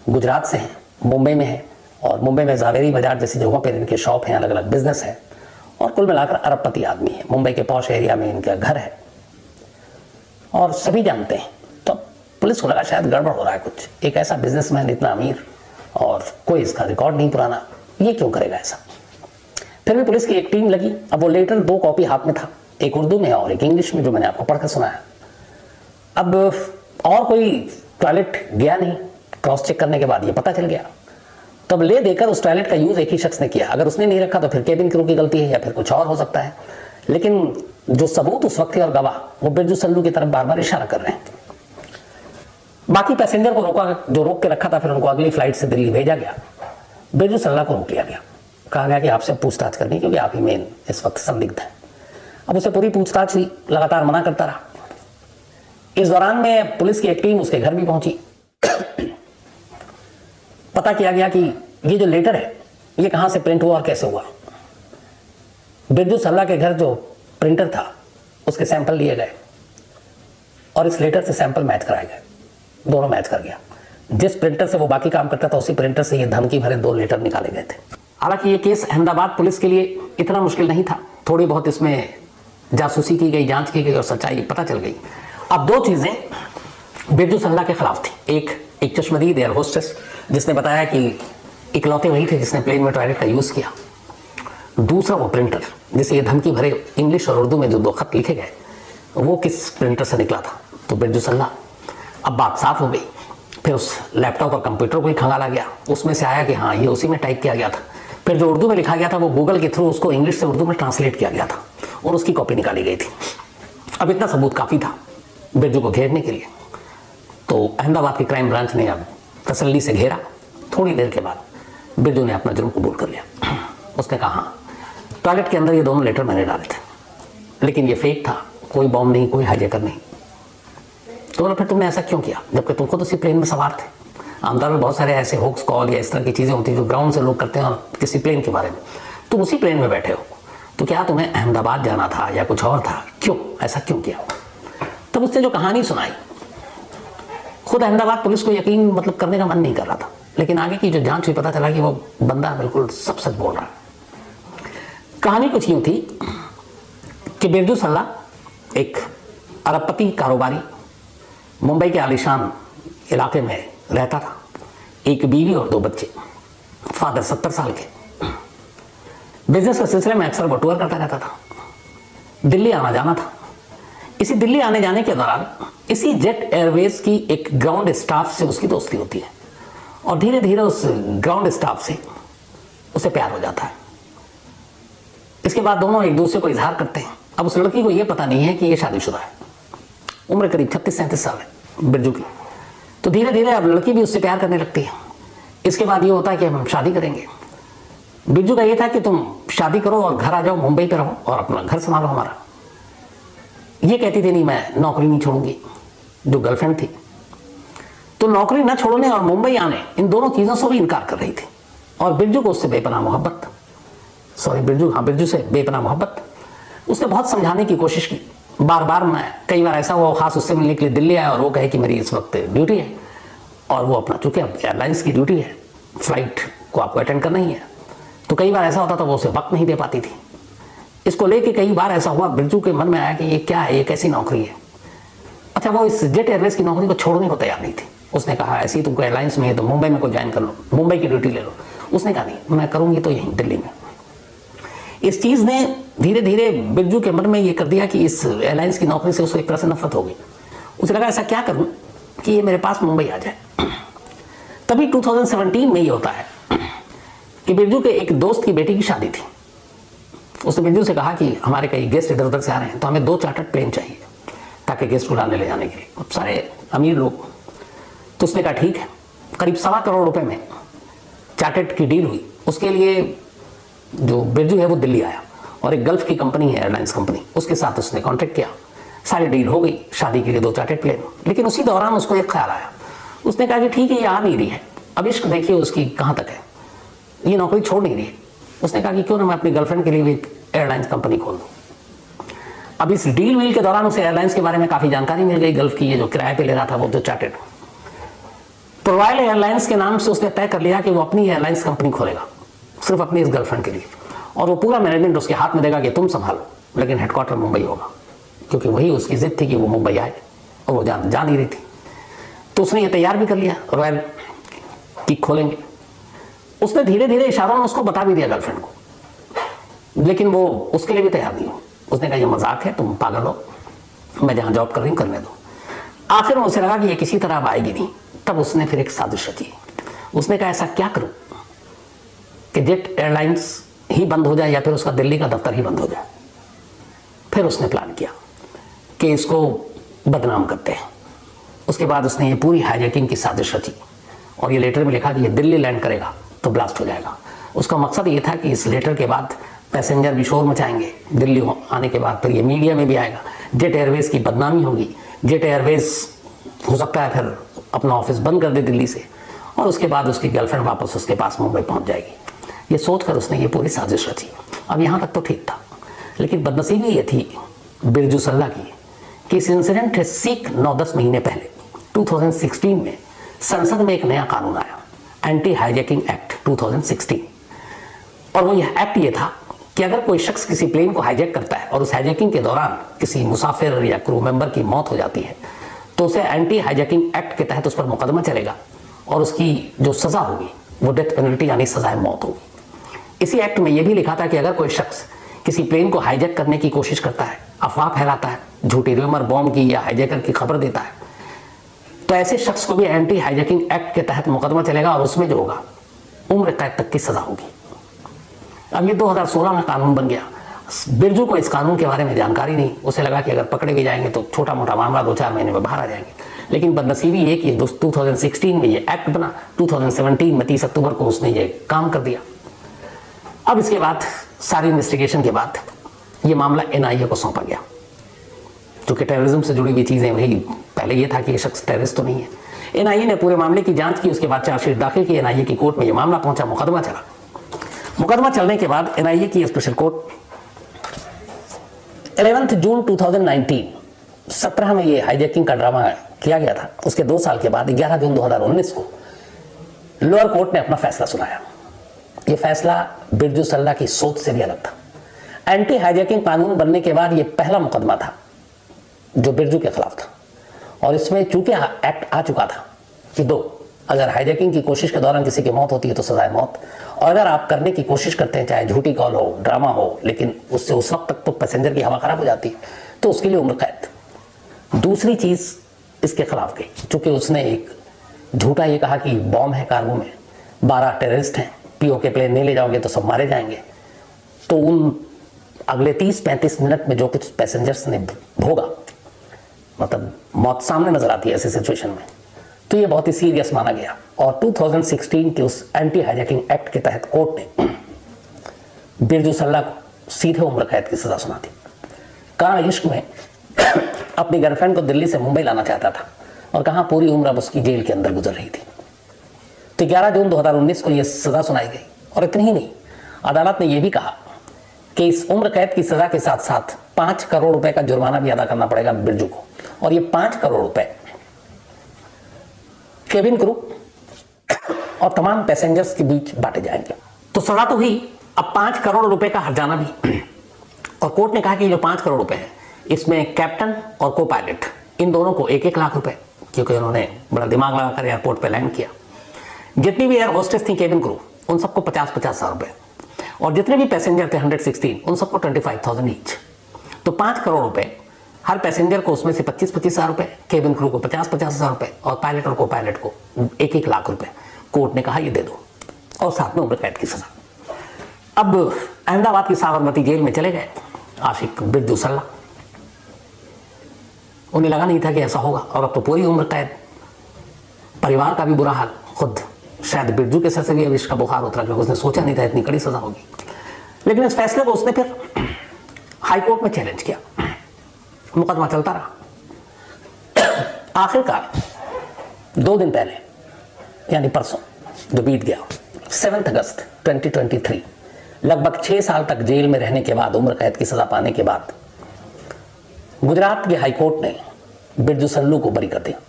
गुजरात से हैं, मुंबई में है और मुंबई में जावेरी बाजार जैसी जगहों पर इनके शॉप हैं, अलग अलग बिजनेस है और कुल मिलाकर अरबपति आदमी है। मुंबई के पॉश एरिया में इनका घर है और सभी जानते हैं। तो पुलिस को लगा शायद गड़बड़ हो रहा है कुछ, एक ऐसा बिजनेसमैन इतना अमीर और कोई इसका रिकॉर्ड नहीं पुराना, ये क्यों करेगा ऐसा। फिर भी पुलिस की एक टीम लगी। अब वो लेटर 2 कॉपी हाथ में था, एक उर्दू में और एक इंग्लिश में, जो मैंने आपको पढ़कर सुनाया। अब और कोई टॉयलेट गया नहीं, क्रॉस चेक करने के बाद ये पता चल गया। तब ले देकर उस टॉयलेट का यूज एक ही शख्स ने किया। अगर उसने नहीं रखा तो फिर केबिन क्रू की गलती है या फिर कुछ और हो सकता है, लेकिन जो सबूत उस वक्त थे और गवाह वो बिरजू सल्लू की तरफ बार बार इशारा कर रहे हैं। बाकी पैसेंजर को रोका, जो रोक के रखा था, फिर उनको अगली फ्लाइट से दिल्ली भेजा गया। बिरजू सल्ला को रोक लिया गया, कहा गया कि आपसे पूछताछ करनी, क्योंकि आप ही मेन इस वक्त संदिग्ध हैं। अब उसे पूरी पूछताछ हुई, लगातार मना करता रहा। इस दौरान में पुलिस की एक टीम उसके घर भी पहुंची। पता किया गया कि ये जो लेटर है ये कहां से प्रिंट हुआ और कैसे हुआ। बिरजू सल्ला के घर जो प्रिंटर था उसके सैंपल लिए गए और इस लेटर से सैंपल मैच कराए गए, दोनों मैच कर गया। जिस प्रिंटर से वो बाकी काम करता था उसी प्रिंटर से ये धमकी भरे 2 लेटर निकाले गए थे। हालांकि ये केस अहमदाबाद पुलिस के लिए इतना मुश्किल नहीं था, थोड़ी बहुत इसमें जासूसी की गई, जांच की गई और सच्चाई पता चल गई। अब 2 चीजें बिरजू सल्ला के खिलाफ थी। एक चश्मदीद एयर होस्टेस जिसने बताया कि इकलौते वही थे जिसने प्लेन में टॉयलेट का यूज किया। दूसरा वो प्रिंटर जिसे ये धमकी भरे इंग्लिश और उर्दू में जो 2 खत लिखे गए वो किस प्रिंटर से निकला था, तो बिरजू सल्ला। अब बात साफ हो गई। फिर उस लैपटॉप और कंप्यूटर को ही खंगाला गया, उसमें से आया कि हाँ ये उसी में टाइप किया गया था। फिर जो उर्दू में लिखा गया था वो गूगल के थ्रू उसको इंग्लिश से उर्दू में ट्रांसलेट किया गया था और उसकी कॉपी निकाली गई थी। अब इतना सबूत काफ़ी था बिरजू को घेरने के लिए। तो अहमदाबाद की क्राइम ब्रांच ने अब तसल्ली से घेरा। थोड़ी देर के बाद बिरजू ने अपना जुर्म कबूल कर लिया। उसने कहा हाँ, टॉयलेट के अंदर ये दोनों लेटर मैंने डाले थे, लेकिन ये फेक था, कोई बॉम्ब नहीं, कोई हाईजैकर नहीं। तो बोला फिर तुमने ऐसा क्यों किया, जबकि तुम खुद उसी प्लेन में सवार थे। आमतौर पर बहुत सारे ऐसे होक्स कॉल या इस तरह की चीज़ें होती हैं जो ग्राउंड से लोग करते हैं और किसी प्लेन के बारे में। तुम उसी प्लेन में बैठे हो, तो क्या तुम्हें अहमदाबाद जाना था या कुछ और था, क्यों ऐसा क्यों किया। तब उसने जो कहानी सुनाई, खुद अहमदाबाद पुलिस को यकीन मतलब करने का मन नहीं कर रहा था, लेकिन आगे की जो जांच हुई पता चला कि वो बंदा बिल्कुल सब सच बोल रहा है। कहानी कुछ यूं थी कि बिरजू सल्ला एक अरबपति कारोबारी मुंबई के आलीशान इलाके में रहता था। एक बीवी और 2 बच्चे, फादर 70 साल के। बिजनेस के सिलसिले में अक्सर बटुआ करता रहता था, दिल्ली आना जाना था। इसी दिल्ली आने जाने के दौरान इसी जेट एयरवेज की एक ग्राउंड स्टाफ से उसकी दोस्ती होती है और धीरे धीरे उस ग्राउंड स्टाफ से उसे प्यार हो जाता है। इसके बाद दोनों एक दूसरे को इजहार करते हैं। अब उस लड़की को यह पता नहीं है कि ये शादीशुदा है, उम्र करीब 36-37 साल है बिरजू की। तो धीरे धीरे अब लड़की भी उससे प्यार करने लगती है। इसके बाद ये होता है कि हम शादी करेंगे। बिरजू का ये था कि तुम शादी करो और घर आ जाओ, मुंबई पे रहो और अपना घर संभालो हमारा। ये कहती थी नहीं मैं नौकरी नहीं छोड़ूंगी, जो गर्लफ्रेंड थी। तो नौकरी न छोड़ने और मुंबई आने, इन दोनों चीज़ों से भी इनकार कर रही थी। और बिरजू को उससे बेपनाह मोहब्बत, बिरजू से बेपनाह मोहब्बत। उसने बहुत समझाने की कोशिश की, बार बार मैं, कई बार ऐसा हुआ खास उससे मिलने के लिए दिल्ली आया और वो कहे कि मेरी इस वक्त ड्यूटी है और वो अपना, चूंकि अब एयरलाइंस की ड्यूटी है, फ्लाइट को आपको अटेंड करना ही है, तो कई बार ऐसा होता था वो उसे वक्त नहीं दे पाती थी। इसको लेके कई बार ऐसा हुआ बिरजू के मन में आया कि ये क्या है, ये कैसी नौकरी है। अच्छा, वो इस जेट एयरवेज की नौकरी को छोड़ने को तैयार नहीं थी। उसने कहा ऐसी तुमको एयरलाइंस में है तो मुंबई में कोई ज्वाइन कर लो, मुंबई की ड्यूटी ले लो। उसने कहा नहीं, मैं करूंगी तो यहीं दिल्ली में। इस चीज़ ने धीरे धीरे बिरजू के मन में ये कर दिया कि इस एयरलाइंस की नौकरी से उसको एक तरह से नफरत हो गई। उसे लगा ऐसा क्या करूं कि ये मेरे पास मुंबई आ जाए। तभी 2017 में ये होता है कि बिरजू के एक दोस्त की बेटी की शादी थी। उसने बिरजू से कहा कि हमारे कई गेस्ट इधर उधर से आ रहे हैं, तो हमें 2 चार्टर्ड प्लेन चाहिए ताकि गेस्ट को लाने ले जाने के लिए। अब सारे अमीर लोग, तो उसने कहा ठीक है। करीब 1.25 करोड़ रुपए में चार्टर्ड की डील हुई। उसके लिए जो बिरजू है वो दिल्ली आया और एक गल्फ की कंपनी है, एयरलाइंस कंपनी, उसके साथ उसने कॉन्ट्रैक्ट किया। सारी डील हो गई, शादी के लिए 2 चार्टर्ड प्लेन। लेकिन उसी दौरान उसको एक ख्याल आया। उसने कहा कि ठीक है, ये आ नहीं रही है, अब इश्क देखिए उसकी कहाँ तक है, ये नौकरी छोड़ नहीं रही है। उसने कहा कि क्यों ना मैं अपनी गर्लफ्रेंड के लिए भी एक एयरलाइंस कंपनी खोल दूँ। अब इस डील वील के दौरान उसे एयरलाइंस के बारे में काफ़ी जानकारी मिल गई। गल्फ की ये जो किराए पे ले रहा था वो तो चार्टेड। तो रॉयल एयरलाइंस के नाम से उसने तय कर लिया कि वो अपनी एयरलाइंस कंपनी खोलेगा, सिर्फ अपनी इस गर्लफ्रेंड के लिए, और वो पूरा मैनेजमेंट उसके हाथ में देगा कि तुम संभालो, लेकिन हेडक्वार्टर मुंबई होगा, क्योंकि वही उसकी जिद थी कि वो मुंबई आए, और वो जा नहीं रही थी। तो उसने ये तैयार भी कर लिया रॉयल की खोलेंगे। उसने धीरे धीरे इशारों में उसको बता भी दिया गर्लफ्रेंड को, लेकिन वो उसके लिए भी तैयार नहीं हुई। उसने कहा ये मजाक है, तुम पागल हो, मैं जहां जॉब कर रही हूं करने दो। आखिर में उसे लगा कि ये किसी तरह अब आएगी नहीं। तब उसने फिर एक साजिश रची। उसने कहा ऐसा क्या करूं कि जेट एयरलाइंस ही बंद हो जाए या फिर उसका दिल्ली का दफ्तर ही बंद हो जाए। फिर उसने प्लान किया कि इसको बदनाम करते हैं। उसके बाद उसने ये पूरी हाईजैकिंग की साजिश रची और ये लेटर में लिखा कि ये दिल्ली लैंड करेगा तो ब्लास्ट हो जाएगा। उसका मकसद ये था कि इस लेटर के बाद पैसेंजर भी शोर मचाएंगे, दिल्ली आने के बाद फिर ये मीडिया में भी आएगा, जेट एयरवेज की बदनामी होगी, जेट एयरवेज हो सकता है फिर अपना ऑफिस बंद कर दे दिल्ली से, और उसके बाद उसकी गर्लफ्रेंड वापस उसके पास मुंबई पहुंच जाएगी। ये सोचकर उसने ये पूरी साजिश रची। अब यहाँ तक तो ठीक था, लेकिन बदनसीबी ये थी बिरजू सल्ला की कि इस इंसिडेंट से सीख 9-10 महीने पहले 2016 में संसद में एक नया कानून आया, एंटी हाईजैकिंग एक्ट 2016। और वो यह एक्ट ये था कि अगर कोई शख्स किसी प्लेन को हाईजैक करता है और उस हाईजैकिंग के दौरान किसी मुसाफिर या क्रू मेंबर की मौत हो जाती है, तो उसे एंटी हाईजैकिंग एक्ट के तहत उस पर मुकदमा चलेगा और उसकी जो सजा होगी वो डेथ पेनल्टी यानी सजाए मौत होगी। इसी एक्ट में यह भी लिखा था कि अगर कोई शख्स किसी प्लेन को हाईजैक करने की कोशिश करता है, अफवाह फैलाता है, झूठी र्यूमर बॉम्ब की या हाईजैकर की खबर देता है, तो ऐसे शख्स को भी एंटी हाईजैकिंग एक्ट के तहत मुकदमा चलेगा और उसमें जो होगा उम्र कैद तक की सजा होगी। अब ये 2016 में कानून बन गया। बिरजू को इस कानून के बारे में जानकारी नहीं। उसे लगा कि अगर पकड़े भी जाएंगे तो छोटा मोटा मामला 2-4 महीने में बाहर आ जाएंगे। लेकिन बदनसीबी ये कि 2016 में ये एक्ट बना, 2017 में 30 अक्टूबर को उसने ये काम कर दिया। अब इसके बाद सारी इन्वेस्टिगेशन के बाद ये मामला NIA को सौंपा गया, क्योंकि टेररिज्म से जुड़ी हुई चीज़ें वही, पहले ये था कि ये शख्स टेररिस्ट तो नहीं है। NIA ने पूरे मामले की जांच की, उसके बाद चार्जशीट दाखिल की, NIA की कोर्ट में ये मामला पहुंचा, मुकदमा चला। मुकदमा चलने के बाद NIA की स्पेशल कोर्ट 11 जून 2019 17 में ये हाईजैकिंग का ड्रामा किया गया था। उसके 2 साल के बाद 11 जून 2019 को लोअर कोर्ट ने अपना फैसला सुनाया। ये फैसला बिरजू सल्ला की सोच से भी अलग था। एंटी हाईजैकिंग कानून बनने के बाद ये पहला मुकदमा था जो बिरजू के खिलाफ था, और इसमें चूंकि एक्ट आ चुका था कि 2, अगर हाईजैकिंग की कोशिश के दौरान किसी की मौत होती है तो सजाए मौत, और अगर आप करने की कोशिश करते हैं चाहे झूठी कॉल हो, ड्रामा हो, लेकिन उससे उस वक्त तक तो पैसेंजर की हवा खराब हो जाती है, तो उसके लिए उम्र कैद। दूसरी चीज इसके खिलाफ गई, चूंकि उसने एक झूठा ये कहा कि बॉम्ब है कार्गो में, 12 टेररिस्ट हैं, POK प्लेन नहीं ले जाओगे तो सब मारे जाएंगे। तो उन अगले 30-35 मिनट में जो कुछ पैसेंजर्स ने भोगा, मतलब मौत सामने नजर आती है ऐसे सिचुएशन में, तो ये बहुत ही सीरियस माना गया। और 2016 के उस एंटी हाईजैकिंग एक्ट के तहत कोर्ट ने बिरजू सल्ला को सीधे उम्र कैद की सजा सुना दी। कहा इश्क में अपनी गर्लफ्रेंड को दिल्ली से मुंबई लाना चाहता था, और कहा पूरी उम्र अब उसकी जेल के अंदर गुजर रही थी। तो 11 जून 2019 को यह सजा सुनाई गई। और इतनी ही नहीं, अदालत ने यह भी कहा कि इस उम्र कैद की सजा के साथ साथ 5 करोड़ रुपए का जुर्माना भी अदा करना पड़ेगा बिरजू को, और ये 5 करोड़ रुपए केबिन क्रू और तमाम पैसेंजर्स के बीच बांटे जाएंगे। तो सजा तो हुई, अब 5 करोड़ रुपए का हर्जाना भी। और कोर्ट ने कहा कि जो 5 करोड़ रुपए है, इसमें कैप्टन और को पायलट इन दोनों को 1-1 लाख रुपए, क्योंकि उन्होंने बड़ा दिमाग लगाकर एयरपोर्ट पे लैंड किया। जितनी भी एयर होस्टेस थी केबिन क्रू, उन सबको 50-50 हज़ार रुपए, और जितने भी पैसेंजर थे 116, उन सबको 25,000 ईच। तो 5 करोड़ रुपए हर पैसेंजर को, उसमें से 25-25 हज़ार रुपए, केबिन क्रू को 50-50 हज़ार रुपए, और पायलट और को पायलट को 1-1 लाख रुपए। कोर्ट ने कहा ये दे दो, और साथ में उम्र कैद की सजा। अब अहमदाबाद की साबरमती जेल में चले गए आशिक बिरजू सल्ला। उन्हें लगा नहीं था कि ऐसा होगा, और अब तो पूरी उम्र कैद। परिवार का भी बुरा हाल, खुद शायद बिरजू के सर से भी अब इसका बुखार उतरा, क्योंकि उसने सोचा नहीं था इतनी कड़ी सजा होगी। लेकिन इस फैसले को उसने फिर हाई कोर्ट में चैलेंज किया। मुकदमा चलता रहा। आखिरकार 2 दिन पहले यानी परसों जो बीत गया 7 अगस्त 2023, लगभग 6 साल तक जेल में रहने के बाद, उम्र कैद की सजा पाने के बाद, गुजरात के हाईकोर्ट ने बिरजू सल्लू को बरी कर दिया।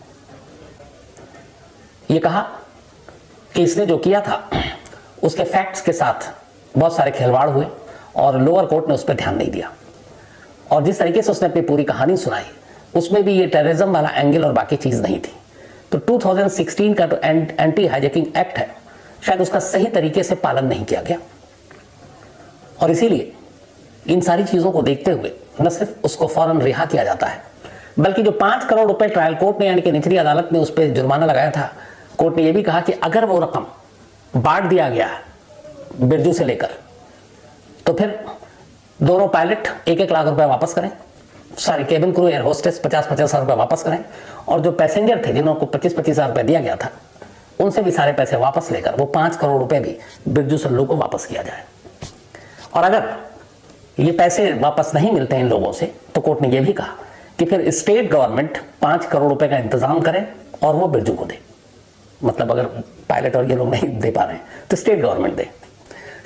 ये कहा कि इसने जो किया था उसके फैक्ट्स के साथ बहुत सारे खिलवाड़ हुए और लोअर कोर्ट ने उस पर ध्यान नहीं दिया, और जिस तरीके से उसने अपनी पूरी कहानी सुनाई उसमें भी ये टेररिज्म वाला एंगल और बाकी चीज नहीं थी। तो 2016 का जो एंटी हाईजैकिंग एक्ट है, शायद उसका सही तरीके से पालन नहीं किया गया, और इसीलिए इन सारी चीजों को देखते हुए न सिर्फ उसको फौरन रिहा किया जाता है, बल्कि जो 5 करोड़ रुपए ट्रायल कोर्ट ने यानी कि निचली अदालत ने उस पर जुर्माना लगाया था, कोर्ट ने यह भी कहा कि अगर वो रकम बांट दिया गया है बिरजू से लेकर, तो फिर दोनों पायलट 1-1 लाख रुपए वापस करें, सारी केबिन क्रू, एयर होस्टेस 50-50 हज़ार रुपए वापस करें, और जो पैसेंजर थे जिनको 25-25 हज़ार रुपए दिया गया था उनसे भी सारे पैसे वापस लेकर वो 5 करोड़ रुपए भी बिरजू सल्लू को वापस किया जाए। और अगर ये पैसे वापस नहीं मिलते इन लोगों से, तो कोर्ट ने यह भी कहा कि फिर स्टेट गवर्नमेंट 5 करोड़ रुपए का इंतजाम करे और वो बिरजू को दे। मतलब अगर पायलट और ये लोग नहीं दे पा रहे हैं तो स्टेट गवर्नमेंट दे।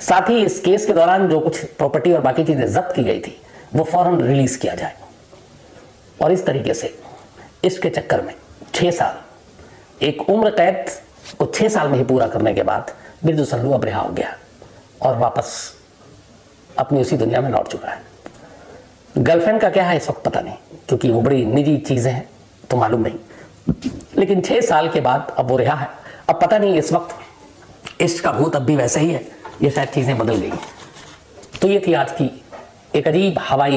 साथ ही इस केस के दौरान जो कुछ प्रॉपर्टी और बाकी चीजें जब्त की गई थी वो फौरन रिलीज किया जाए। और इस तरीके से इसके चक्कर में 6 साल, एक उम्र कैद को 6 साल में ही पूरा करने के बाद बिरजू सल्लू अब रिहा हो गया और वापस अपनी उसी दुनिया में लौट चुका है। गर्लफ्रेंड का क्या है इस वक्त पता नहीं, क्योंकि वो बड़ी निजी चीजें हैं तो मालूम नहीं, लेकिन 6 साल के बाद अब वो रिहा है। अब पता नहीं इस वक्त इश्क का भूत अब भी वैसा ही है, ये शायद चीजें बदल गई। तो ये थी आज की एक अजीब हवाई